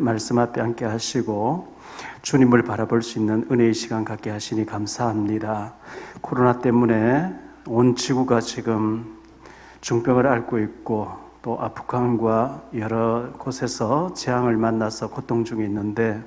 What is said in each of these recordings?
말씀 앞에 함께 하시고 주님을 바라볼 수 있는 은혜의 시간 갖게 하시니 감사합니다. 코로나 때문에 온 지구가 지금 중병을 앓고 있고 또 아프간과 여러 곳에서 재앙을 만나서 고통 중에 있는데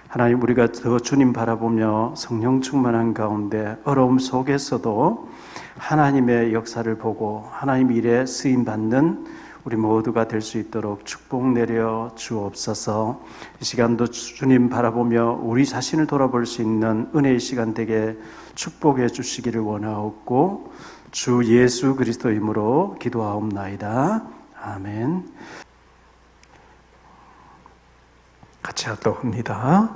하나님, 우리가 더 주님 바라보며 성령 충만한 가운데 어려움 속에서도 하나님의 역사를 보고 하나님 일에 쓰임받는 우리 모두가 될 수 있도록 축복 내려 주옵소서. 이 시간도 주님 바라보며 우리 자신을 돌아볼 수 있는 은혜의 시간 되게 축복해 주시기를 원하옵고 주 예수 그리스도 이름으로 기도하옵나이다. 아멘. 같이 하도합니다.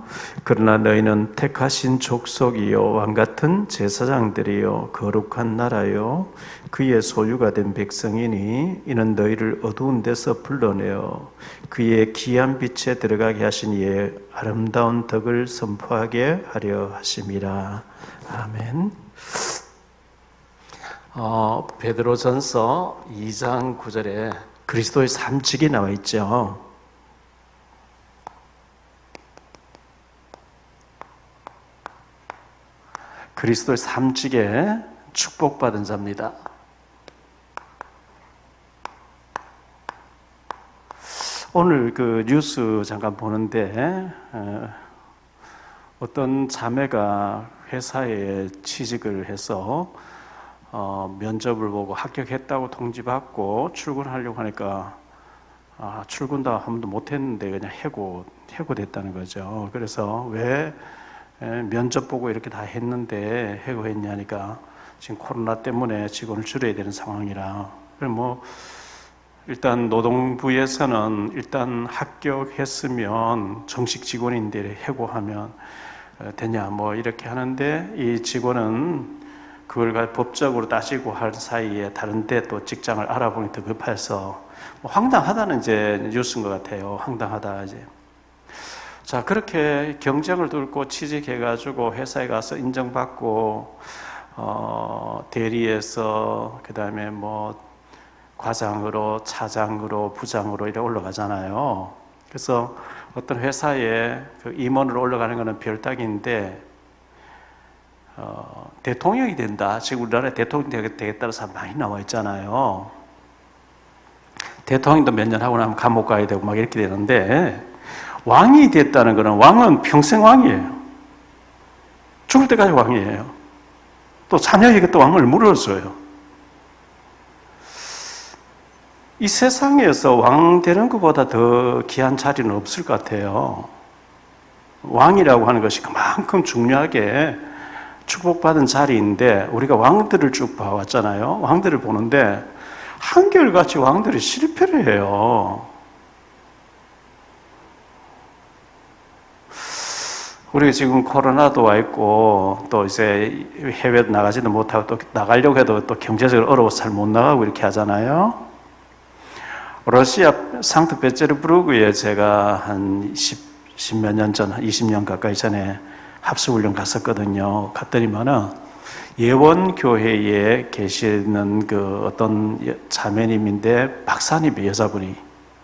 그러나 너희는 택하신 족속이요 왕같은 제사장들이요 거룩한 나라요 그의 소유가 된 백성이니 이는 너희를 어두운 데서 불러내어 그의 귀한 빛에 들어가게 하신 이의 아름다운 덕을 선포하게 하려 하심이라. 아멘. 베드로전서 2장 9절에 그리스도의 삼직이 나와 있죠. 그리스도의 삼직에 축복받은 자입니다. 오늘 그 뉴스 잠깐 보는데 어떤 자매가 회사에 취직을 해서 면접을 보고 합격했다고 통지받고 출근하려고 하니까 출근도 한 번도 못했는데 그냥 해고됐다는 거죠. 그래서 왜 면접 보고 이렇게 다 했는데 해고했냐니까 지금 코로나 때문에 직원을 줄여야 되는 상황이라. 뭐 일단 노동부에서는 일단 합격했으면 정식 직원인데 해고하면 되냐 뭐 이렇게 하는데 이 직원은 그걸 법적으로 따지고 할 사이에 다른 데 또 직장을 알아보니 더 급해서 뭐 황당하다는 이제 뉴스인 것 같아요. 황당하다 이제. 자, 그렇게 경쟁을 뚫고 취직해가지고 회사에 가서 인정받고, 대리에서, 그 다음에 뭐, 과장으로, 차장으로, 부장으로 이렇게 올라가잖아요. 그래서 어떤 회사에 그 임원으로 올라가는 거는 별따기인데, 대통령이 된다. 지금 우리나라에 대통령이 되겠다는 사람 많이 나와 있잖아요. 대통령도 몇 년 하고 나면 감옥 가야 되고 막 이렇게 되는데, 왕이 됐다는 것은 왕은 평생 왕이에요. 죽을 때까지 왕이에요. 또 자녀에게 또 왕을 물어줘요. 이 세상에서 왕 되는 것보다 더 귀한 자리는 없을 것 같아요. 왕이라고 하는 것이 그만큼 중요하게 축복받은 자리인데 우리가 왕들을 쭉 봐왔잖아요. 왕들을 보는데 한결같이 왕들이 실패를 해요. 우리가 지금 코로나도 와 있고 또 이제 해외도 나가지도 못하고 또 나가려고 해도 또 경제적으로 어려워서 잘 못 나가고 이렇게 하잖아요. 러시아 상트페테르부르크에 제가 한 10몇 년 전, 20년 가까이 전에 합수훈련 갔었거든요. 갔더니만은 예원교회에 계시는 그 어떤 자매님인데 박사님이 여자분이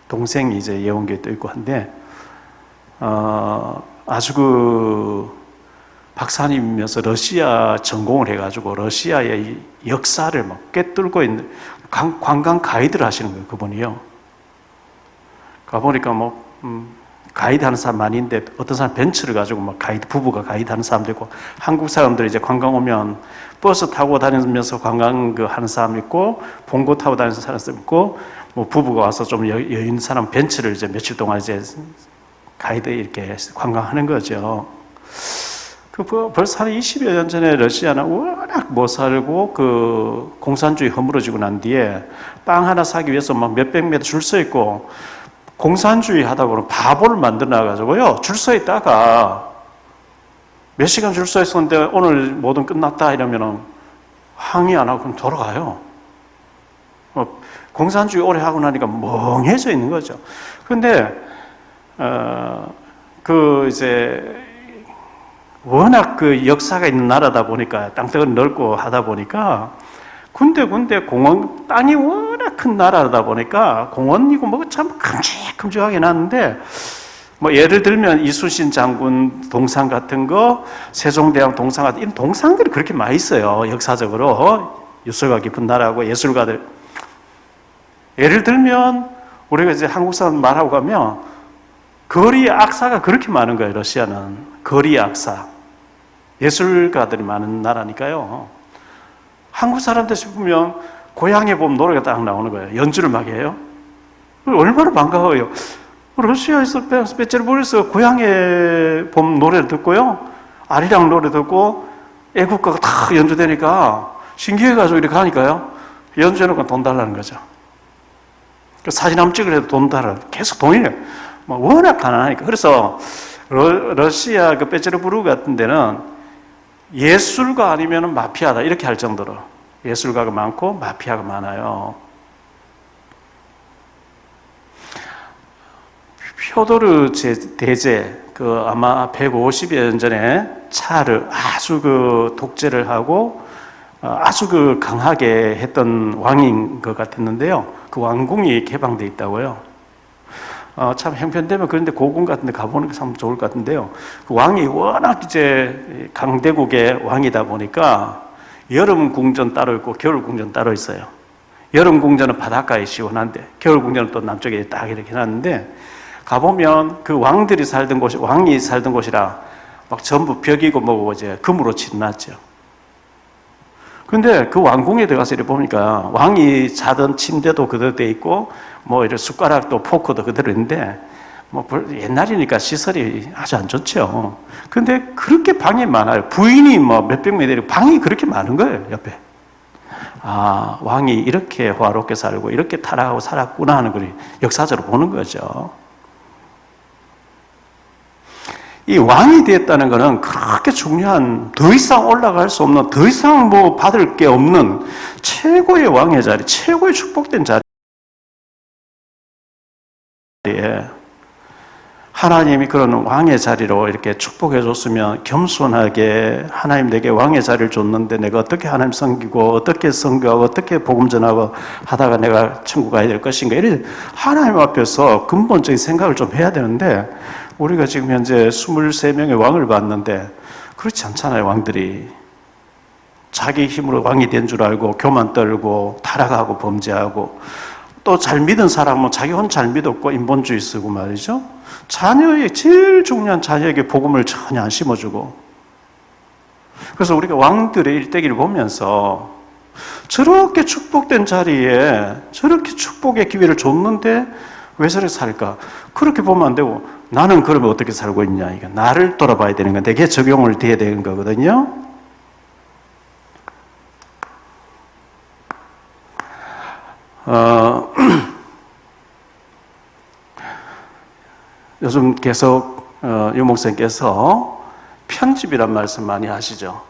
동생이 이제 예원교회 또 있고 한데 아주 그 박사님이면서 러시아 전공을 해가지고 러시아의 역사를 막 꿰뚫고 있는 관광 가이드를 하시는 거예요, 그분이요. 가보니까 뭐 가이드 하는 사람 많이 있는데 어떤 사람 벤츠를 가지고 막 가이드, 부부가 가이드 하는 사람도 있고 한국 사람들이 이제 관광 오면 버스 타고 다니면서 관광 그 하는 사람 있고 봉고 타고 다니는 사람 있고 뭐 부부가 와서 좀 여유 있는 사람 벤츠를 이제 며칠 동안 이제 가이드 이렇게 관광하는 거죠. 벌써 한 20여 년 전에 러시아는 워낙 못 살고 그 공산주의 허물어지고 난 뒤에 빵 하나 사기 위해서 막 몇백 미터 줄 서 있고 공산주의 하다 보면 바보를 만들어 놔가지고요. 줄 서 있다가 몇 시간 줄 서 있었는데 오늘 모든 끝났다 이러면은 항의 안 하고 그럼 돌아가요. 공산주의 오래 하고 나니까 멍해져 있는 거죠. 그런데 이제 워낙 그 역사가 있는 나라다 보니까 땅덩어리 넓고 하다 보니까 군데군데 공원 땅이 워낙 큰 나라다 보니까 공원이고 뭐 참 큼직큼직하게 났는데 뭐 예를 들면 이순신 장군 동상 같은 거, 세종대왕 동상 같은 이런 동상들이 그렇게 많이 있어요. 역사적으로 유서가 깊은 나라고 예술가들. 예를 들면 우리가 이제 한국 사람 말하고 가면 거리 악사가 그렇게 많은 거예요. 러시아는 거리 악사, 예술가들이 많은 나라니까요. 한국 사람들 싶으면 고향에 보면 노래가 딱 나오는 거예요. 연주를 막 해요. 얼마나 반가워요. 러시아에서 페테르부르크에서 고향에 보면 노래를 듣고요, 아리랑 노래 듣고 애국가가 다 연주되니까 신기해가지고 이렇게 가니까요, 연주해놓고 돈 달라는 거죠. 사진 한번 찍으려도 돈 달라. 계속 돈이에요. 워낙 가난하니까. 그래서 러시아 그 페테르부르크 같은 데는 예술가 아니면 마피아다 이렇게 할 정도로 예술가가 많고 마피아가 많아요. 표도르 대제, 그 아마 150여 년 전에 차를 아주 그 독재를 하고 아주 그 강하게 했던 왕인 것 같았는데요. 그 왕궁이 개방되어 있다고요. 참 형편되면 그런데 고궁 같은 데 가보는 게 참 좋을 것 같은데요. 그 왕이 워낙 이제 강대국의 왕이다 보니까 여름 궁전 따로 있고 겨울 궁전 따로 있어요. 여름 궁전은 바닷가에 시원한데 겨울 궁전은 또 남쪽에 딱 이렇게 해놨는데, 가보면 그 왕들이 살던 곳이, 왕이 살던 곳이라 막 전부 벽이고 뭐고 이제 금으로 칠해놨죠. 근데 그 왕궁에 들어가서 이렇게 보니까 왕이 자던 침대도 그대로 돼 있고 뭐 이런 숟가락도 포크도 그대로 있는데, 뭐 옛날이니까 시설이 아주 안 좋죠. 근데 그렇게 방이 많아요. 부인이 뭐 몇백 명 되고 방이 그렇게 많은 거예요, 옆에. 아, 왕이 이렇게 화롭게 살고 이렇게 타락하고 살았구나 하는 걸 역사적으로 보는 거죠. 이 왕이 되었다는 것은 그렇게 중요한, 더 이상 올라갈 수 없는, 더 이상 뭐 받을 게 없는 최고의 왕의 자리, 최고의 축복된 자리에 하나님이 그런 왕의 자리로 이렇게 축복해 줬으면 겸손하게 하나님 내게 왕의 자리를 줬는데 내가 어떻게 하나님 섬기고 어떻게 선교하고 어떻게 복음 전하고 하다가 내가 천국 가야 될 것인가, 이런 하나님 앞에서 근본적인 생각을 좀 해야 되는데, 우리가 지금 현재 23명의 왕을 봤는데 그렇지 않잖아요. 왕들이 자기 힘으로 왕이 된 줄 알고 교만 떨고 타락하고 범죄하고, 또 잘 믿은 사람은 자기 혼자 잘 믿었고 인본주의 쓰고 말이죠. 자녀의 제일 중요한 자녀에게 복음을 전혀 안 심어주고. 그래서 우리가 왕들의 일대기를 보면서 저렇게 축복된 자리에 저렇게 축복의 기회를 줬는데 왜 저렇게 살까? 그렇게 보면 안 되고, 나는 그러면 어떻게 살고 있냐, 이게 나를 돌아봐야 되는 건 내게 적용을 돼야 되는 거거든요. 요즘 계속 유 목사님께서 편집이란 말씀 많이 하시죠.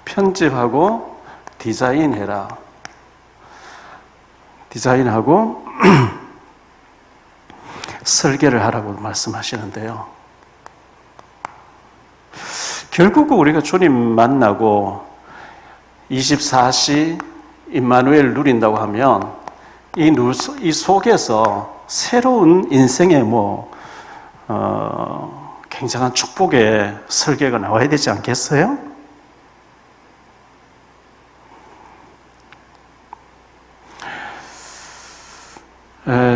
편집하고 디자인해라. 디자인하고 설계를 하라고 말씀하시는데요. 결국 우리가 주님 만나고 24시 임마누엘 누린다고 하면 이 속에서 새로운 인생의 굉장한 축복의 설계가 나와야 되지 않겠어요?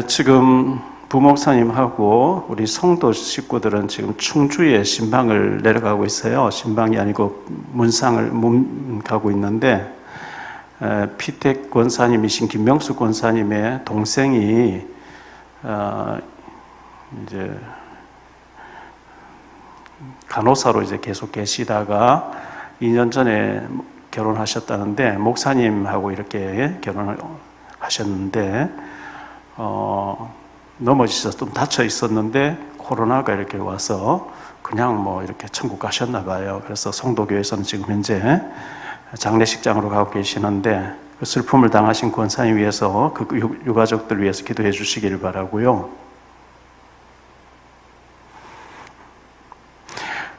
지금 부목사님하고 우리 성도 식구들은 지금 충주에 신방을 내려가고 있어요. 신방이 아니고 문상을 가고 있는데, 피택 권사님이신 김명수 권사님의 동생이 이제 간호사로 이제 계속 계시다가 2년 전에 결혼하셨다는데, 목사님하고 이렇게 결혼을 하셨는데 넘어지셔서 좀 다쳐 있었는데 코로나가 이렇게 와서 그냥 뭐 이렇게 천국 가셨나 봐요. 그래서 성도교회에서는 지금 현재 장례식장으로 가고 계시는데, 그 슬픔을 당하신 권사님 위해서 그 유가족들 위해서 기도해 주시기를 바라고요.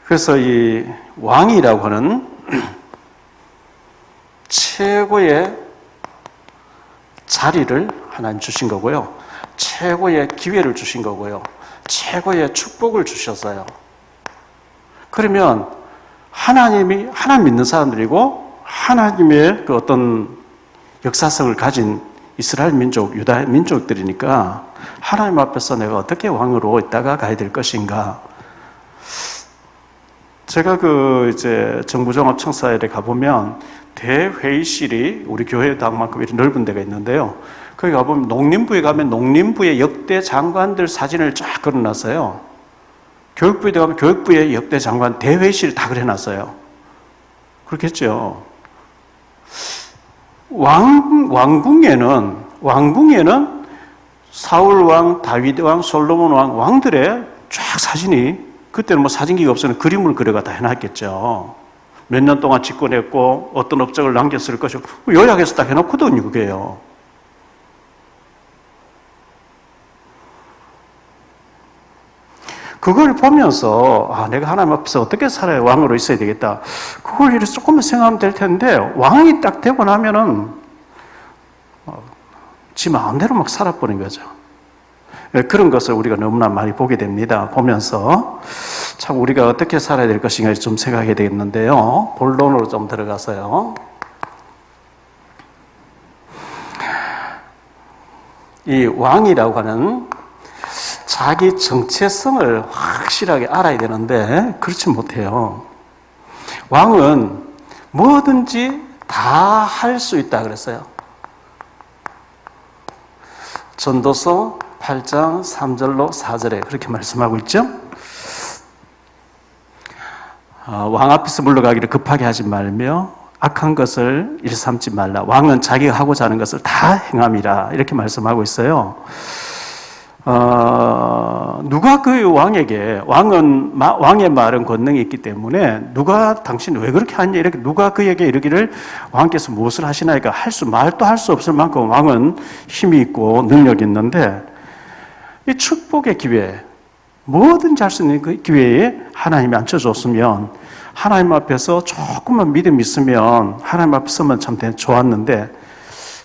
그래서 이 왕이라고 하는 최고의 자리를 하나님 주신 거고요. 최고의 기회를 주신 거고요. 최고의 축복을 주셨어요. 그러면 하나님 믿는 사람들이고 하나님의 그 어떤 역사성을 가진 이스라엘 민족, 유다 민족들이니까 하나님 앞에서 내가 어떻게 왕으로 있다가 가야 될 것인가. 제가 이제 정부종합청사일에 가보면 대회의실이 우리 교회당만큼 이렇게 넓은 데가 있는데요. 거기 가보면 농림부에 가면 농림부의 역대 장관들 사진을 쫙 걸어놨어요. 교육부에 가면 교육부의 역대 장관 대회의실을 다 그려놨어요. 그렇겠죠. 왕궁에는 사울 왕, 다윗 왕, 솔로몬 왕들의 쫙 사진이, 그때는 뭐 사진기가 없으면 그림을 그려가 다 해놨겠죠. 몇 년 동안 집권했고 어떤 업적을 남겼을 것이고 요약해서 딱 해놓거든요. 그게요. 그걸 보면서 내가 하나님 앞에서 어떻게 살아야 왕으로 있어야 되겠다. 그걸 이렇게 조금만 생각하면 될 텐데 왕이 딱 되고 나면은 지 마음대로 막 살아버린 거죠. 그런 것을 우리가 너무나 많이 보게 됩니다. 보면서 참 우리가 어떻게 살아야 될 것인가 좀 생각해야 되겠는데요. 본론으로 좀 들어가서요. 이 왕이라고 하는 자기 정체성을 확실하게 알아야 되는데 그렇지 못해요. 왕은 뭐든지 다 할 수 있다 그랬어요. 전도서 8장 3절로 4절에 그렇게 말씀하고 있죠. 왕 앞에서 물러가기를 급하게 하지 말며 악한 것을 일삼지 말라. 왕은 자기가 하고자 하는 것을 다 행함이라. 이렇게 말씀하고 있어요. 누가 그 왕에게, 왕의 말은 권능이 있기 때문에 누가 당신 왜 그렇게 하냐, 이렇게 누가 그에게 이르기를 왕께서 무엇을 하시나이까 말도 할 수 없을 만큼 왕은 힘이 있고 능력이 있는데, 이 축복의 기회, 뭐든지 할 수 있는 그 기회에 하나님이 앉혀줬으면, 하나님 앞에서 조금만 믿음이 있으면 하나님 앞에 서면 참 좋았는데,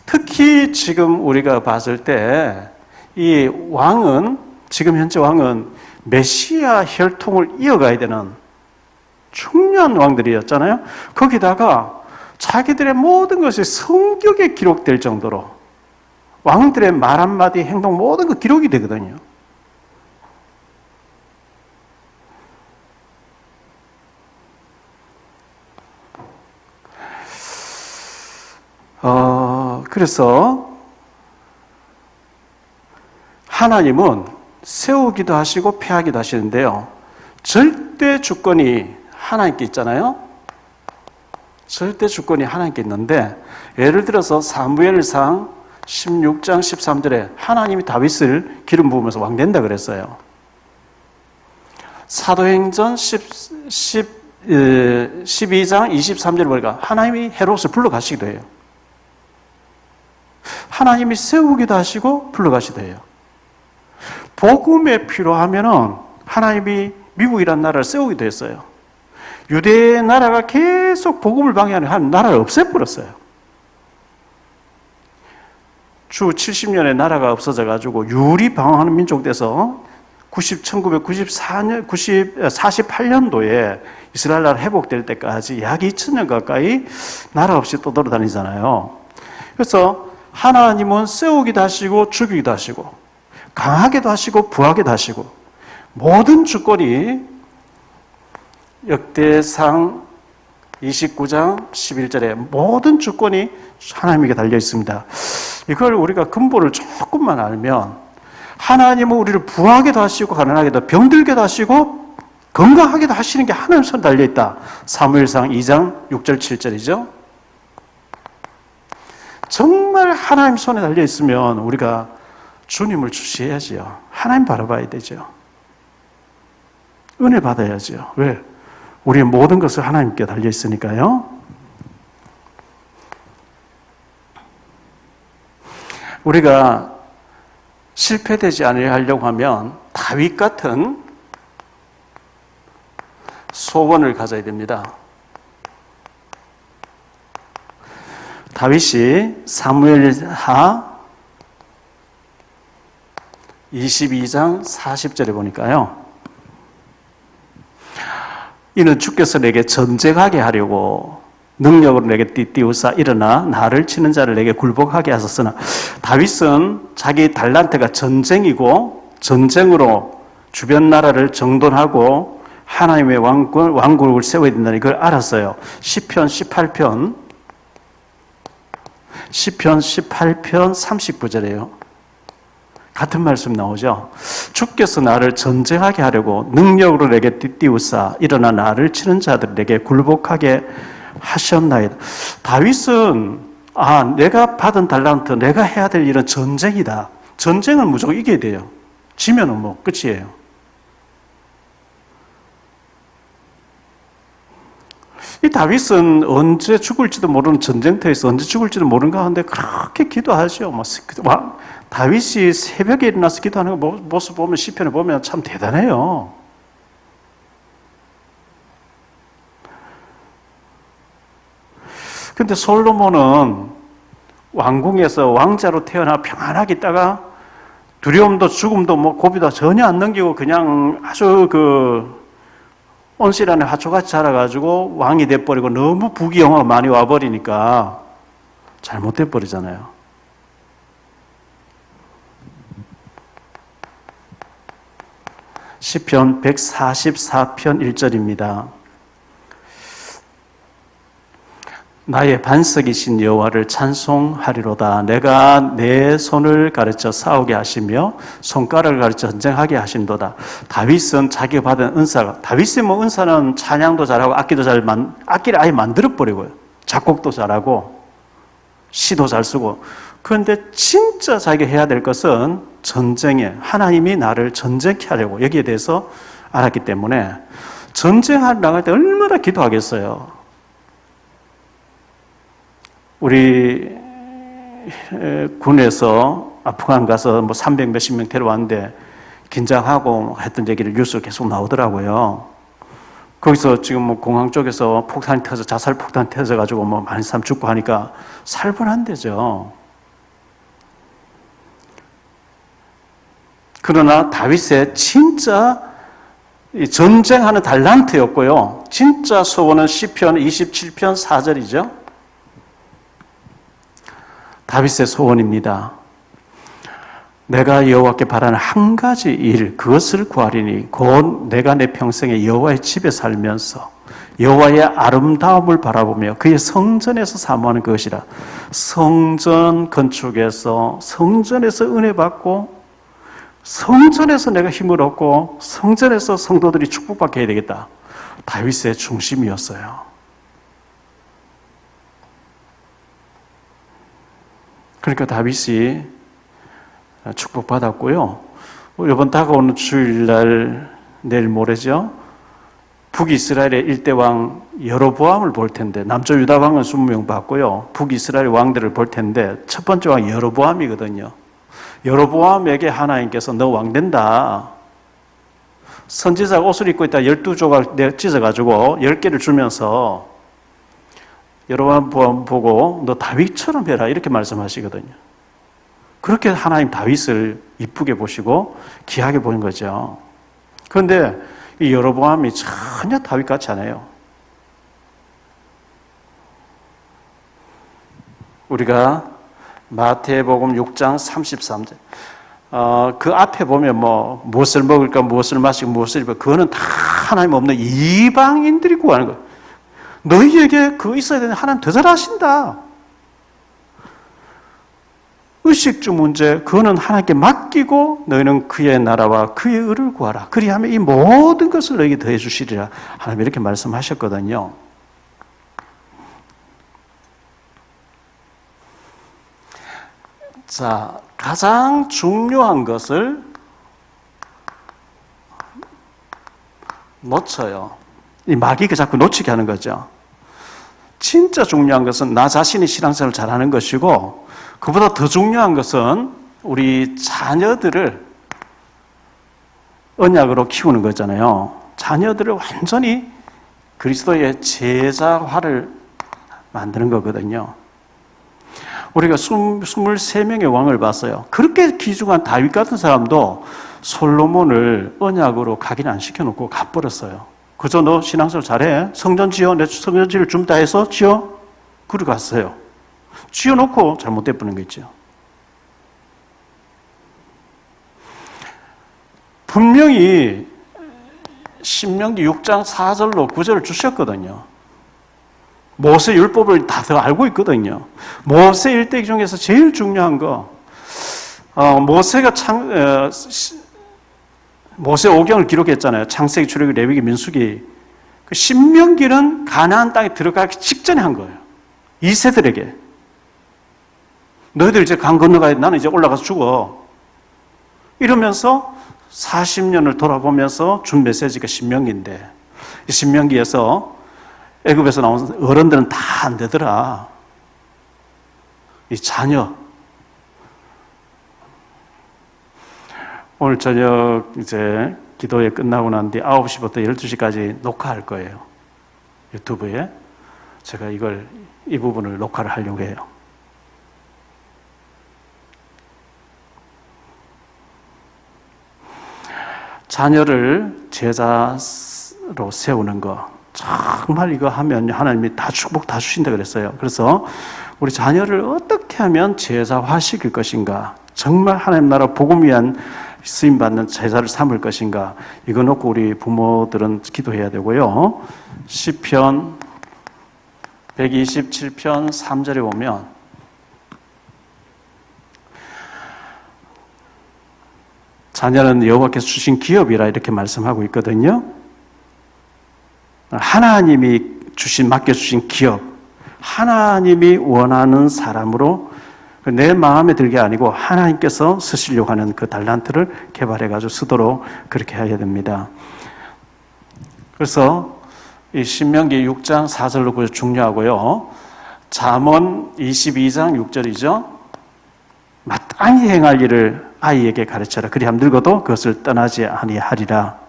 특히 지금 우리가 봤을 때 이 왕은, 지금 현재 왕은 메시아 혈통을 이어가야 되는 중요한 왕들이었잖아요. 거기다가 자기들의 모든 것이 성경에 기록될 정도로 왕들의 말 한마디, 행동 모든 것 기록이 되거든요. 그래서 하나님은 세우기도 하시고 폐하기도 하시는데요. 절대 주권이 하나님께 있잖아요. 절대 주권이 하나님께 있는데, 예를 들어서 사무엘상 16장 13절에 하나님이 다윗을 기름 부으면서 왕 된다 그랬어요. 사도행전 12장 23절에 보니까 하나님이 헤롯을 불러가시기도 해요. 하나님이 세우기도 하시고 불러가시기도 해요. 복음에 필요하면은 하나님이 미국이라는 나라를 세우기도 했어요. 유대 나라가 계속 복음을 방해하는 한 나라를 없애버렸어요. 주 70년에 나라가 없어져가지고 유리 방황하는 민족 돼서 48년도에 이스라엘 나라 회복될 때까지 약 2000년 가까이 나라 없이 떠돌아다니잖아요. 그래서 하나님은 세우기도 하시고 죽이기도 하시고 강하게도 하시고 부하게도 하시고, 모든 주권이 역대상 29장 11절에 모든 주권이 하나님에게 달려 있습니다. 이걸 우리가 근본을 조금만 알면, 하나님은 우리를 부하게도 하시고 가난하게도, 병들게도 하시고 건강하게도 하시는 게 하나님 손에 달려 있다. 사무엘상 2장 6절 7절이죠. 정말 하나님 손에 달려 있으면 우리가 주님을 주시해야지요. 하나님 바라봐야 되죠. 은혜 받아야죠. 왜? 우리의 모든 것을 하나님께 달려 있으니까요. 우리가 실패되지 않으려고 하면 다윗 같은 소원을 가져야 됩니다. 다윗이 사무엘하 22장 40절에 보니까요. 이는 주께서 내게 전쟁하게 하려고 능력으로 내게 띠띠우사 일어나 나를 치는 자를 내게 굴복하게 하셨으나, 다윗은 자기 달란트가 전쟁이고 전쟁으로 주변 나라를 정돈하고 하나님의 왕국을 세워야 된다는 걸 알았어요. 시편 18편 39절이에요. 같은 말씀 나오죠. 주께서 나를 전쟁하게 하려고 능력으로 내게 띠띠우사 일어나 나를 치는 자들 내게 굴복하게 하셨나이다. 다윗은 내가 받은 달란트, 내가 해야 될 일은 전쟁이다. 전쟁은 무조건 이겨야 돼요. 지면은 뭐 끝이에요. 이 다윗은 언제 죽을지도 모르는 전쟁터에서 언제 죽을지도 모르는 가운데 그렇게 기도하죠. 다윗이 새벽에 일어나서 기도하는 모습 보면, 시편을 보면 참 대단해요. 근데 솔로몬은 왕궁에서 왕자로 태어나 평안하게 있다가 두려움도 죽음도 고비도 전혀 안 넘기고 그냥 아주 온실 안에 화초같이 자라가지고 왕이 돼버리고 너무 부귀영화가 많이 와버리니까 잘못돼 버리잖아요. 시편 144편 1절입니다. 나의 반석이신 여호와를 찬송하리로다. 내가 내 손을 가르쳐 싸우게 하시며 손가락을 가르쳐 전쟁하게 하신도다. 다윗은 자기가 받은 은사가, 다윗의 은사는 찬양도 잘하고 악기를 아예 만들어 버리고요. 작곡도 잘하고 시도 잘 쓰고. 그런데 진짜 자기가 해야 될 것은 전쟁에, 하나님이 나를 전쟁케 하려고 여기에 대해서 알았기 때문에 전쟁하러 나갈 때 얼마나 기도하겠어요. 우리 군에서 아프간 가서 300 몇십 명 데려왔는데 긴장하고 했던 얘기를 뉴스로 계속 나오더라고요. 거기서 지금 공항 쪽에서 폭탄이 터져, 자살 폭탄이 터져가지고 많은 사람 죽고 하니까 살벌한데죠. 그러나 다윗의 진짜 전쟁하는 달란트였고요. 진짜 소원은 시편 27편 4절이죠. 다윗의 소원입니다. 내가 여호와께 바라는 한 가지 일, 그것을 구하리니 곧 내가 내 평생에 여호와의 집에 살면서 여호와의 아름다움을 바라보며 그의 성전에서 사모하는 것이라. 성전 건축에서, 성전에서 은혜 받고, 성전에서 내가 힘을 얻고, 성전에서 성도들이 축복받게 해야 되겠다. 다윗의 중심이었어요. 그러니까 다윗이 축복받았고요. 이번 다가오는 주일날, 내일 모레죠. 북이스라엘의 일대왕 여로보암을 볼 텐데, 남쪽 유다 왕은 20명 받고요. 북이스라엘 왕들을 볼 텐데 첫 번째 왕이 여로보암이거든요. 여로보암에게 하나님께서 너 왕 된다. 선지자가 옷을 입고 있다 12조각 찢어가지고 10개를 주면서 여로보암 보고 너 다윗처럼 해라 이렇게 말씀하시거든요. 그렇게 하나님 다윗을 이쁘게 보시고 귀하게 보는 거죠. 그런데 이 여로보암이 전혀 다윗 같지 않아요. 우리가 마태복음 6장 33절 그 앞에 보면 무엇을 먹을까, 무엇을 마시고, 무엇을 입을까, 그거는 다 하나님 없는 이방인들이 구하는 거예요. 너희에게 그거 있어야 되는데 하나님 더 잘하신다. 의식주 문제, 그거는 하나님께 맡기고 너희는 그의 나라와 그의 의를 구하라. 그리하면 이 모든 것을 너희에게 더해 주시리라. 하나님 이렇게 말씀하셨거든요. 자, 가장 중요한 것을 놓쳐요. 이 마귀가 자꾸 놓치게 하는 거죠. 진짜 중요한 것은 나 자신이 신앙생활을 잘하는 것이고, 그보다 더 중요한 것은 우리 자녀들을 언약으로 키우는 거잖아요. 자녀들을 완전히 그리스도의 제자화를 만드는 거거든요. 우리가 23명의 왕을 봤어요. 그렇게 귀중한 다윗 같은 사람도 솔로몬을 언약으로 각인 안 시켜놓고 가버렸어요. 그저 너 신앙생활 잘해. 성전 지어. 내 성전지를 좀 다 해서 지어. 그러고 갔어요. 지어놓고 잘못돼버린 거 있죠. 분명히 신명기 6장 4절로 9절을 주셨거든요. 모세 율법을 다들 알고 있거든요. 모세 일대기 중에서 제일 중요한 거, 모세가 모세 오경을 기록했잖아요. 창세기, 출애굽기, 레위기, 민수기. 그 신명기는 가나안 땅에 들어가기 직전에 한 거예요. 2세들에게. 너희들 이제 강 건너가야 돼. 나는 이제 올라가서 죽어. 이러면서 40년을 돌아보면서 준 메시지가 신명기인데, 이 신명기에서 애굽에서 나온 어른들은 다 안 되더라. 이 자녀. 오늘 저녁 이제 기도회 끝나고 난 뒤 9시부터 12시까지 녹화할 거예요. 유튜브에. 제가 이 부분을 녹화를 하려고 해요. 자녀를 제자로 세우는 거. 정말 이거 하면 하나님이 다 축복 다 주신다 그랬어요. 그래서 우리 자녀를 어떻게 하면 제자화 시킬 것인가, 정말 하나님 나라 복음 위한 쓰임받는 제자를 삼을 것인가, 이거 놓고 우리 부모들은 기도해야 되고요. 시편 127편 3절에 보면 자녀는 여호와께서 주신 기업이라 이렇게 말씀하고 있거든요. 하나님이 맡겨주신 기업, 하나님이 원하는 사람으로 내 마음에 들게 아니고 하나님께서 쓰시려고 하는 그 달란트를 개발해가지고 쓰도록 그렇게 해야 됩니다. 그래서 이 신명기 6장 4절로 9절 중요하고요. 잠언 22장 6절이죠. 마땅히 행할 일을 아이에게 가르쳐라. 그리하면 늙어도 그것을 떠나지 아니하리라.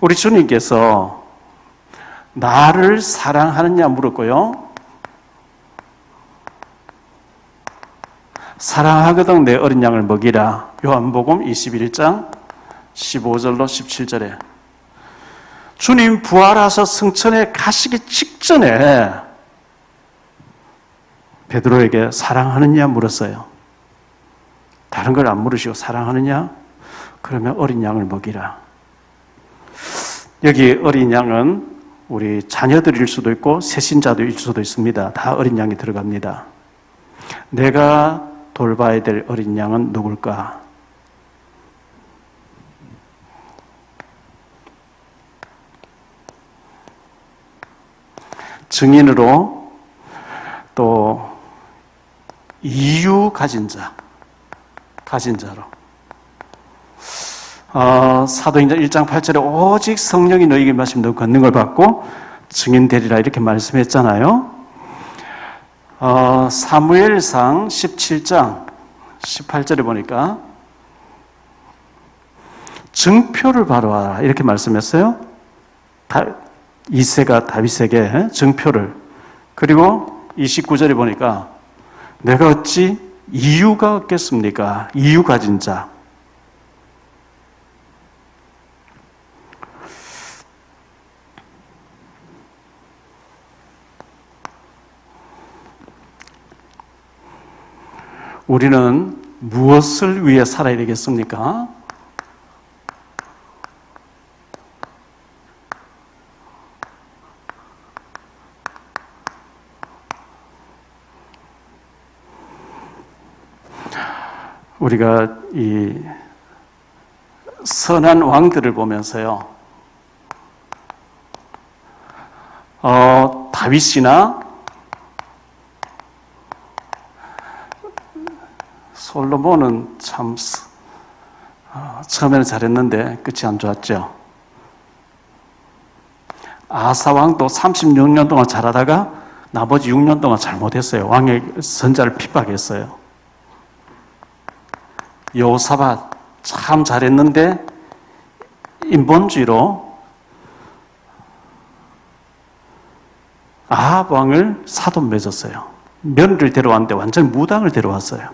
우리 주님께서 나를 사랑하느냐 물었고요. 사랑하거든 내 어린 양을 먹이라. 요한복음 21장 15절로 17절에 주님 부활하셔 승천에 가시기 직전에 베드로에게 사랑하느냐 물었어요. 다른 걸 안 물으시고 사랑하느냐? 그러면 어린 양을 먹이라. 여기 어린 양은 우리 자녀들일 수도 있고 세신자들일 수도 있습니다. 다 어린 양이 들어갑니다. 내가 돌봐야 될 어린 양은 누굴까? 증인으로 또 이유 가진 자로 사도행전 1장 8절에 오직 성령이 너희에게 임하시면 너 걷는 걸 받고 증인 되리라 이렇게 말씀했잖아요. 사무엘상 17장 18절에 보니까 증표를 바라라 이렇게 말씀했어요. 이새가 다윗에게 증표를. 그리고 29절에 보니까 내가 어찌 이유가 없겠습니까? 이유 가진 자. 우리는 무엇을 위해 살아야 되겠습니까? 우리가 이 선한 왕들을 보면서요, 다윗이나 솔로몬은 참 처음에는 잘했는데 끝이 안 좋았죠. 아사 왕도 36년 동안 잘하다가 나머지 6년 동안 잘못했어요. 왕의 선자를 핍박했어요. 여호사밧 참 잘했는데 인본주의로 아합 왕을 사돈 맺었어요. 며느리를 데려왔는데 완전 무당을 데려왔어요.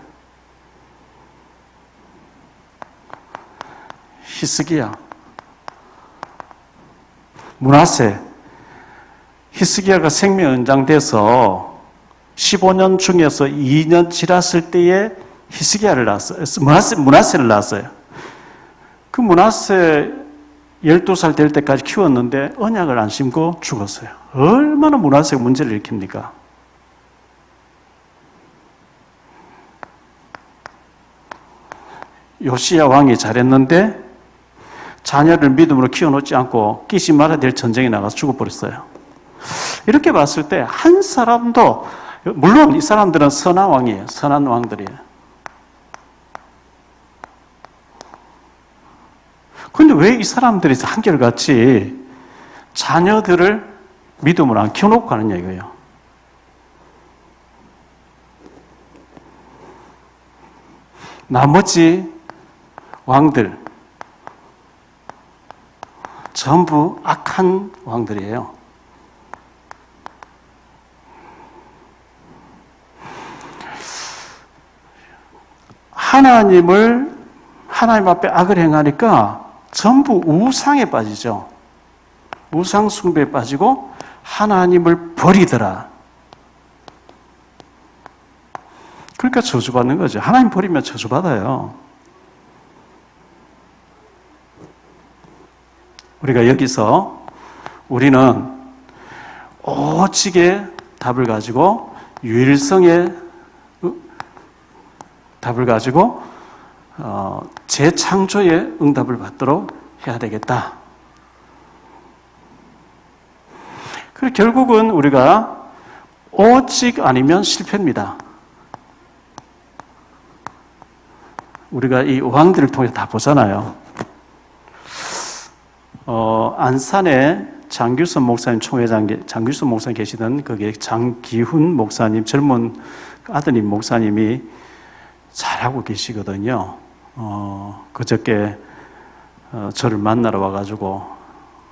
히스기야, 므낫세. 히스기야가 생명 연장돼서 15년 중에서 2년 지났을 때에 히스기야를 낳았어요. 므낫세를 낳았어요. 그 므낫세 12살 될 때까지 키웠는데 언약을 안 심고 죽었어요. 얼마나 므낫세가 문제를 일으킵니까? 요시야 왕이 잘했는데 자녀를 믿음으로 키워놓지 않고 끼지 말아야 될 전쟁에 나가서 죽어버렸어요. 이렇게 봤을 때 한 사람도, 물론 이 사람들은 선한 왕이에요. 선한 왕들이에요. 그런데 왜 이 사람들이 한결같이 자녀들을 믿음으로 안 키워놓고 가느냐 이거예요. 나머지 왕들 전부 악한 왕들이에요. 하나님 앞에 악을 행하니까 전부 우상에 빠지죠. 우상 숭배에 빠지고 하나님을 버리더라. 그러니까 저주받는 거죠. 하나님 버리면 저주받아요. 우리가 여기서 우리는 오직의 답을 가지고 유일성의 답을 가지고 재창조의 응답을 받도록 해야 되겠다. 그리고 결국은 우리가 오직 아니면 실패입니다. 우리가 이 왕들을 통해 다 보잖아요. 안산에 장규선 목사님 장규선 목사님 계시던 거기에 장기훈 목사님, 젊은 아드님 목사님이 잘하고 계시거든요. 그저께 저를 만나러 와가지고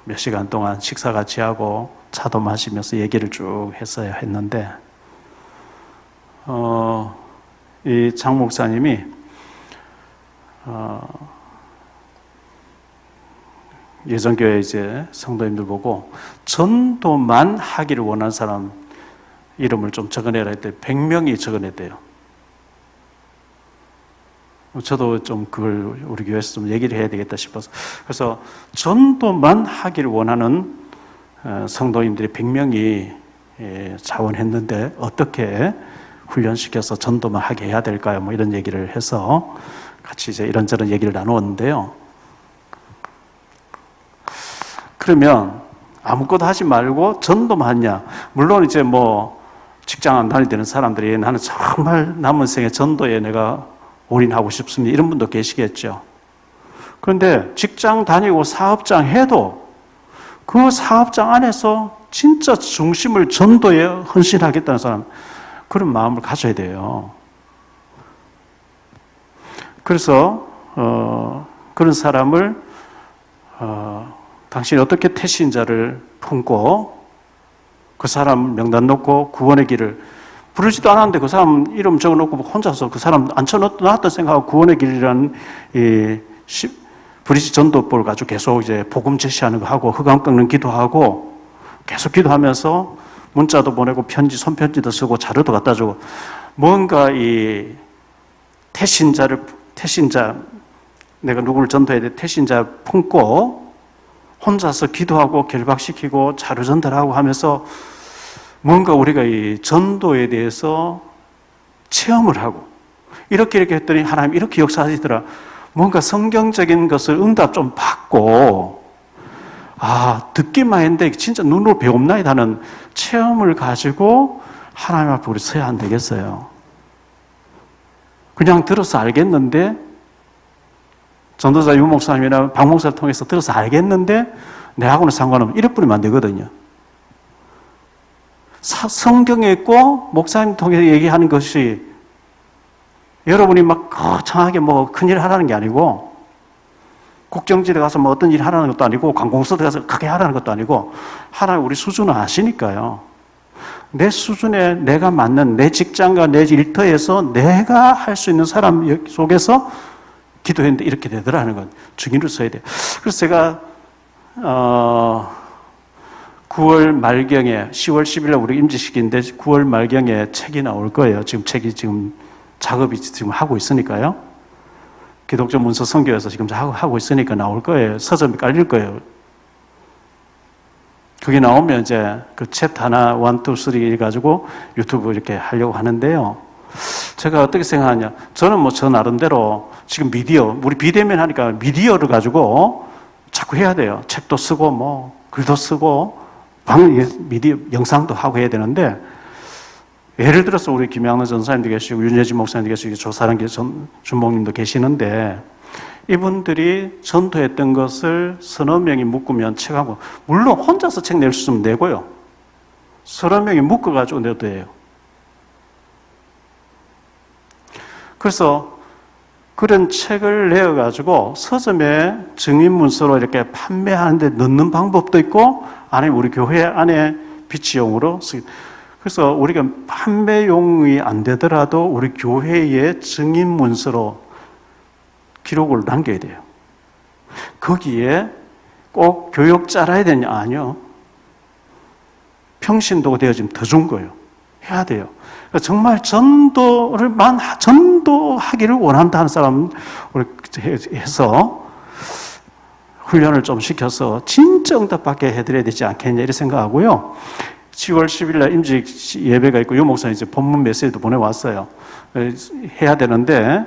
몇 시간 동안 식사 같이 하고 차도 마시면서 얘기를 쭉 했는데, 이 장 목사님이, 예전교회 이제 성도님들 보고 전도만 하기를 원하는 사람 이름을 좀 적어내라 했더니 100명이 적어냈대요. 저도 좀 그걸 우리 교회에서 좀 얘기를 해야 되겠다 싶어서. 그래서 전도만 하기를 원하는 성도님들이 100명이 자원했는데 어떻게 훈련시켜서 전도만 하게 해야 될까요? 뭐 이런 얘기를 해서 같이 이제 이런저런 얘기를 나누었는데요. 그러면 아무것도 하지 말고 전도만 하냐? 물론 이제 뭐 직장 안 다닐 때는 사람들이 나는 정말 남은 생에 전도에 내가 올인하고 싶습니다. 이런 분도 계시겠죠. 그런데 직장 다니고 사업장 해도 그 사업장 안에서 진짜 중심을 전도에 헌신하겠다는 사람, 그런 마음을 가져야 돼요. 그래서 그런 사람을 당신이 어떻게 태신자를 품고 그 사람 명단 놓고 구원의 길을 부르지도 않았는데 그 사람 이름 적어놓고 혼자서 그 사람 앉혀놨다 생각하고 구원의 길이라는 이 브리지 전도법을 가지고 계속 이제 복음 제시하는 거 하고 흑암 꺾는 기도하고 계속 기도하면서 문자도 보내고 손편지도 쓰고 자료도 갖다 주고 뭔가 이 태신자 내가 누구를 전도해야 돼 태신자 품고 혼자서 기도하고 결박시키고 자료 전달하고 하면서 뭔가 우리가 이 전도에 대해서 체험을 하고 이렇게 했더니 하나님 이렇게 역사하시더라. 뭔가 성경적인 것을 응답 좀 받고 듣기만 했는데 진짜 눈으로 배움나이다 하는 체험을 가지고 하나님 앞에 우리 서야 안 되겠어요. 그냥 들어서 알겠는데 전도자 유 목사님이나 박 목사를 통해서 들어서 알겠는데 내하고는 상관없는 이래 뿌리면 안 되거든요. 성경에 있고 목사님 통해서 얘기하는 것이 여러분이 막 거창하게 뭐 큰일 하라는 게 아니고 국정지대 가서 뭐 어떤 일 하라는 것도 아니고 관공서대 가서 크게 하라는 것도 아니고 하나님 우리 수준을 아시니까요. 내 수준에 내가 맞는 내 직장과 내 일터에서 내가 할 수 있는 사람 속에서 기도했는데 이렇게 되더라는 건 증인으로 써야 돼요. 그래서 제가 9월 말경에 10월 10일에 우리 임직식인데 9월 말경에 책이 나올 거예요. 지금 작업이 지금 하고 있으니까요. 기독교 문서 선교에서 지금 하고 있으니까 나올 거예요. 서점이 깔릴 거예요. 그게 나오면 이제 그 챕터 하나, 1, 2, 3 해가지고 유튜브 이렇게 하려고 하는데요. 제가 어떻게 생각하냐. 저는 뭐 저 나름대로 지금 미디어, 우리 비대면 하니까 미디어를 가지고 자꾸 해야 돼요. 책도 쓰고 뭐 글도 쓰고 미디어 영상도 하고 해야 되는데 예를 들어서 우리 김양래 전사님도 계시고 윤여진 목사님도 계시고 조사랑 준목님도 계시는데 이분들이 전도했던 것을 서너 명이 묶으면 책하고 물론 혼자서 책 낼 수 있으면 내고요. 서너 명이 묶어가지고 내도 돼요. 그래서 그런 책을 내어가지고 서점에 증인문서로 이렇게 판매하는데 넣는 방법도 있고 아니면 우리 교회 안에 비치용으로 그래서 우리가 판매용이 안 되더라도 우리 교회의 증인문서로 기록을 남겨야 돼요. 거기에 꼭 교역 짜라야 되냐? 아니요. 평신도가 되어지면 더 좋은 거예요. 해야 돼요. 정말 전도하기를 원한다는 사람 해서 훈련을 좀 시켜서 진짜 응답받게 해드려야 되지 않겠냐 이렇게 생각하고요. 10월 10일 날 임직 예배가 있고 유 목사님 이제 본문 메시지도 보내왔어요. 해야 되는데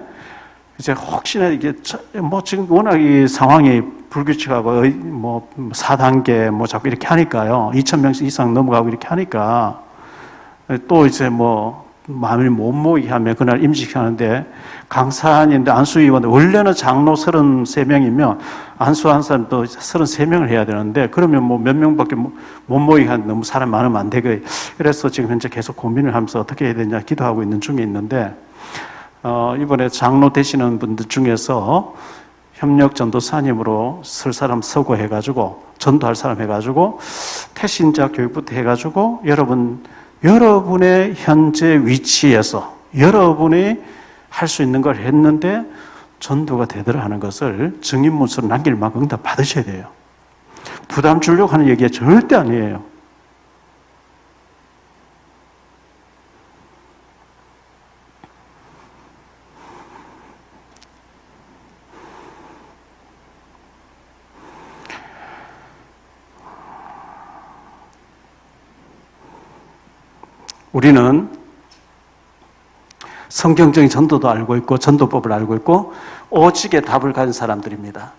이제 혹시나 이게 뭐 지금 워낙 이 상황이 불규칙하고 뭐 4단계 뭐 자꾸 이렇게 하니까요. 2,000명 이상 넘어가고 이렇게 하니까 또 이제 뭐 마음이 못 모이게 하면 그날 임직하는데 강사인데 안수위원들 원래는 장로 33명이면 안수한 사람 또 33명을 해야 되는데 그러면 뭐 몇 명밖에 못 모이게 하면 너무 사람 많으면 안 되고 그래서 지금 현재 계속 고민을 하면서 어떻게 해야 되냐 기도하고 있는 중에 있는데 이번에 장로 되시는 분들 중에서 협력 전도사님으로 설 사람 서고 해가지고 전도할 사람 해가지고 태신자 교육부터 해가지고 여러분의 현재 위치에서 여러분이 할 수 있는 걸 했는데 전도가 되더라 하는 것을 증인문서로 남길 만큼 응답 받으셔야 돼요. 부담 주려고 하는 얘기가 절대 아니에요. 우리는 성경적인 전도도 알고 있고 전도법을 알고 있고 오직의 답을 가진 사람들입니다.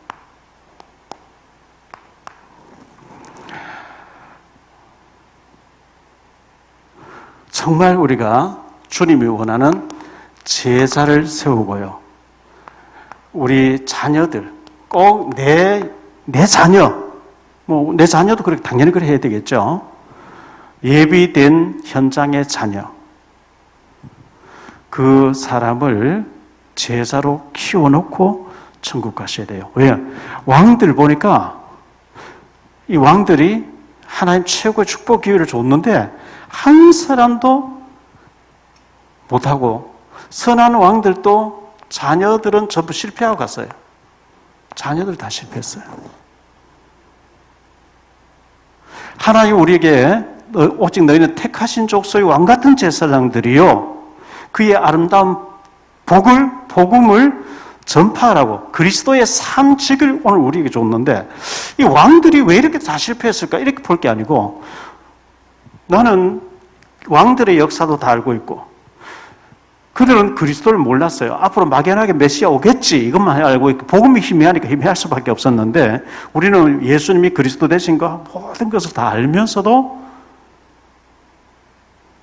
정말 우리가 주님이 원하는 제자를 세우고요. 우리 자녀들, 꼭 내 자녀, 뭐 내 자녀도 그렇게 당연히 그래 해야 되겠죠. 예비된 현장의 자녀, 그 사람을 제자로 키워놓고 천국 가셔야 돼요. 왜? 왕들 보니까 이 왕들이 하나님 최고의 축복 기회를 줬는데 한 사람도 못하고 선한 왕들도 자녀들은 전부 실패하고 갔어요. 자녀들 다 실패했어요. 하나님 우리에게 오직 너희는 택하신 족속의 왕같은 제사장들이요 그의 아름다운 복음을 전파하라고 그리스도의 삶직을 오늘 우리에게 줬는데 이 왕들이 왜 이렇게 다 실패했을까 이렇게 볼 게 아니고 나는 왕들의 역사도 다 알고 있고 그들은 그리스도를 몰랐어요. 앞으로 막연하게 메시아 오겠지 이것만 알고 있고 복음이 희미하니까 희미할 수밖에 없었는데 우리는 예수님이 그리스도 되신 거 모든 것을 다 알면서도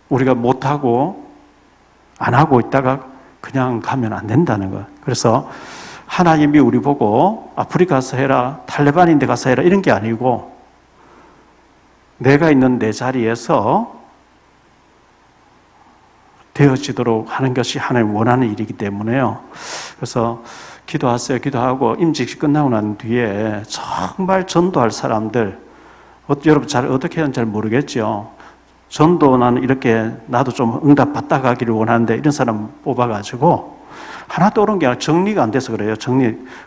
우리가 못하고 안 하고 있다가 그냥 가면 안 된다는 거. 그래서 하나님이 우리 보고 아프리카 가서 해라, 탈레반인데 가서 해라 이런 게 아니고 내가 있는 내 자리에서 되어지도록 하는 것이 하나님 원하는 일이기 때문에요. 그래서 기도하세요. 기도하고 임직이 끝나고 난 뒤에 정말 전도할 사람들 여러분 잘 어떻게 하는지 잘 모르겠죠. 전도 나는 이렇게 나도 좀 응답 받다 가기를 원하는데 이런 사람 뽑아가지고 하나 떠오른 게 아니라 정리가 안 돼서 그래요.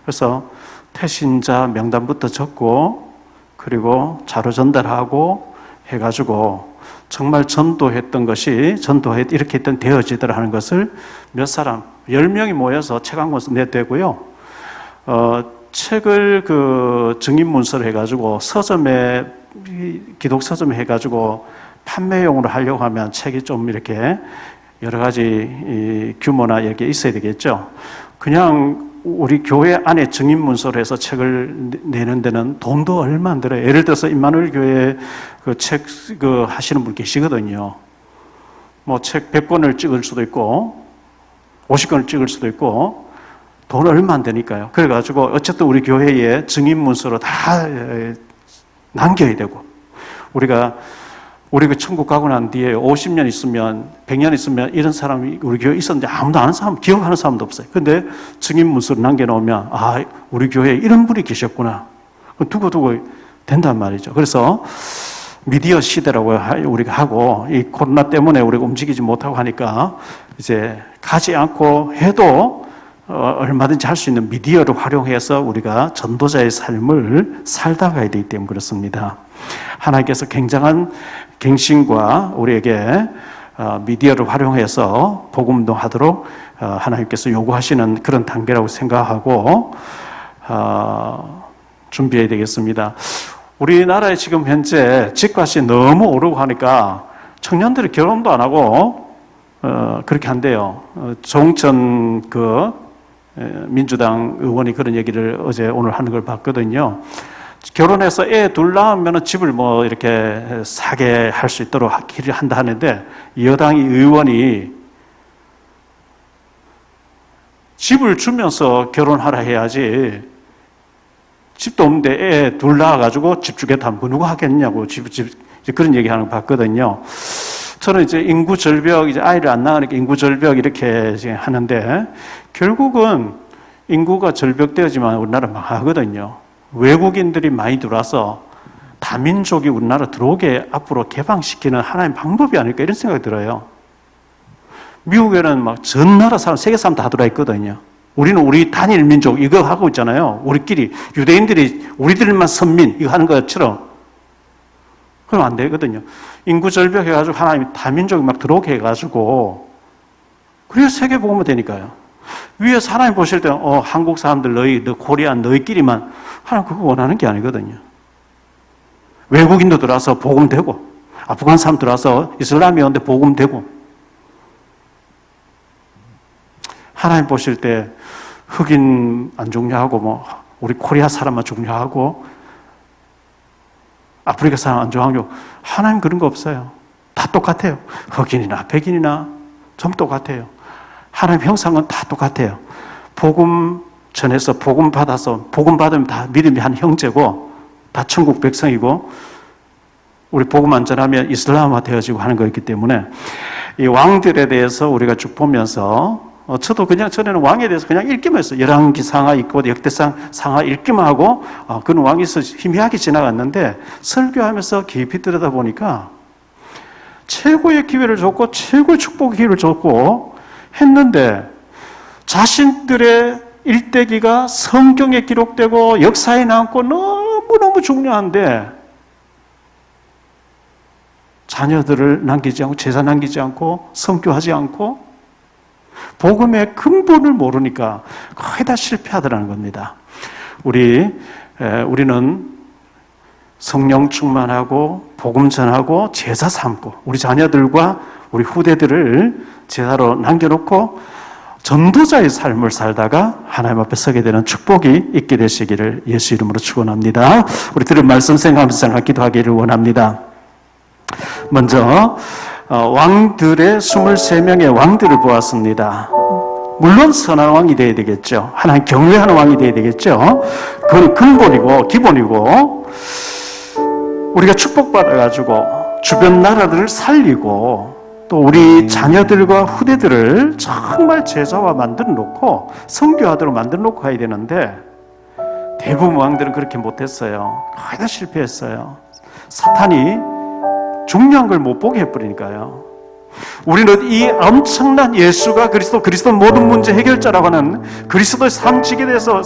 그래서 태신자 명단부터 적고 그리고 자료 전달하고 해가지고 정말 전도했던 것이 이렇게 했던 되어지더라 하는 것을 몇 사람 10명이 모여서 책 한 권 내되고요. 책을 증인 문서를 해가지고 서점에 기독 서점에 해가지고 판매용으로 하려고 하면 책이 좀 이렇게 여러 가지 규모나 이렇게 있어야 되겠죠. 그냥 우리 교회 안에 증인 문서로 해서 책을 내는 데는 돈도 얼마 안 들어요. 예를 들어서 임마누엘 교회 책 하시는 분 계시거든요. 뭐 책 100권을 찍을 수도 있고 50권을 찍을 수도 있고 돈 얼마 안 되니까요. 그래가지고 어쨌든 우리 교회에 증인 문서로 다 남겨야 되고 우리가 천국 가고 난 뒤에 50년 있으면 100년 있으면 이런 사람이 우리 교회에 있었는데 아무도 아는 사람, 기억하는 사람도 없어요. 근데 증인 문서를 남겨놓으면 우리 교회에 이런 분이 계셨구나. 두고두고 된단 말이죠. 그래서 미디어 시대라고 우리가 하고 이 코로나 때문에 우리가 움직이지 못하고 하니까 이제 가지 않고 해도 얼마든지 할 수 있는 미디어를 활용해서 우리가 전도자의 삶을 살다 가야 되기 때문에 그렇습니다. 하나님께서 굉장한 갱신과 우리에게 미디어를 활용해서 복음도 하도록 하나님께서 요구하시는 그런 단계라고 생각하고 준비해야 되겠습니다. 우리나라에 지금 현재 집값이 너무 오르고 하니까 청년들이 결혼도 안 하고 그렇게 한대요. 조홍천 민주당 의원이 그런 얘기를 오늘 하는 걸 봤거든요. 결혼해서 애 둘 낳으면 집을 뭐 이렇게 사게 할 수 있도록 하기를 한다 하는데 여당의 의원이 집을 주면서 결혼하라 해야지 집도 없는데 애 둘 낳아가지고 집 주겠다 하면 누가 하겠냐고 그런 얘기하는 거 봤거든요. 저는 이제 인구 절벽, 이제 아이를 안 낳으니까 인구 절벽 이렇게 하는데 결국은 인구가 절벽되어지만 우리나라 망하거든요. 외국인들이 많이 들어와서 다민족이 우리나라 들어오게 앞으로 개방시키는 하나의 방법이 아닐까 이런 생각이 들어요. 미국에는 막 전 나라 사람, 세계 사람 다 들어와 있거든요. 우리는 우리 단일 민족 이거 하고 있잖아요. 우리끼리 유대인들이 우리들만 선민 이거 하는 것처럼 그럼 안 되거든요. 인구 절벽 해가지고 하나님이 다민족이 막 들어오게 해가지고 그래서 세계 복음화 되니까요. 위에서 하나님 보실 때는 한국 사람들 너 코리아 너희끼리만 하나님 그거 원하는 게 아니거든요. 외국인도 들어와서 복음되고 아프간 사람 들어와서 이슬람이 오는데 복음되고 하나님 보실 때 흑인 안 중요하고 뭐 우리 코리아 사람만 중요하고 아프리카 사람 안 중요하고 하나님 그런 거 없어요. 다 똑같아요. 흑인이나 백인이나 전부 똑같아요. 하나님 형상은 다 똑같아요. 복음 전해서 복음 받아서 복음 받으면 다 믿음이 한 형제고 다 천국 백성이고 우리 복음 안 전하면 이슬람화 되어지고 하는 거였기 때문에 이 왕들에 대해서 우리가 쭉 보면서 저도 그냥 전에는 왕에 대해서 그냥 읽기만 했어요. 열왕기 상하 있고 역대상 상하 읽기만 하고 그는 왕이 있어 희미하게 지나갔는데 설교하면서 깊이 들여다보니까 최고의 기회를 줬고 최고의 축복의 기회를 줬고 했는데 자신들의 일대기가 성경에 기록되고 역사에 남고 너무너무 중요한데 자녀들을 남기지 않고 제사 남기지 않고 선교하지 않고 복음의 근본을 모르니까 거의 다 실패하더라는 겁니다. 우리는 성령 충만하고 복음 전하고 제사 삼고 우리 자녀들과 우리 후대들을 제사로 남겨놓고 전도자의 삶을 살다가 하나님 앞에 서게 되는 축복이 있게 되시기를 예수 이름으로 축원합니다. 우리 들은 말씀 생각하면서 기도하기를 원합니다. 먼저 왕들의 23명의 왕들을 보았습니다. 물론 선한 왕이 되어야 되겠죠. 하나님 경외하는 왕이 되어야 되겠죠. 그건 근본이고 기본이고 우리가 축복받아가지고 주변 나라들을 살리고 또 우리 자녀들과 후대들을 정말 제자와 만들어 놓고 선교하도록 만들어 놓고 가야 되는데 대부분 왕들은 그렇게 못했어요. 거의 다 실패했어요. 사탄이 중요한 걸 못 보게 해버리니까요. 우리는 이 엄청난 예수가 그리스도 모든 문제 해결자라고 하는 그리스도의 삶 지기에 대해서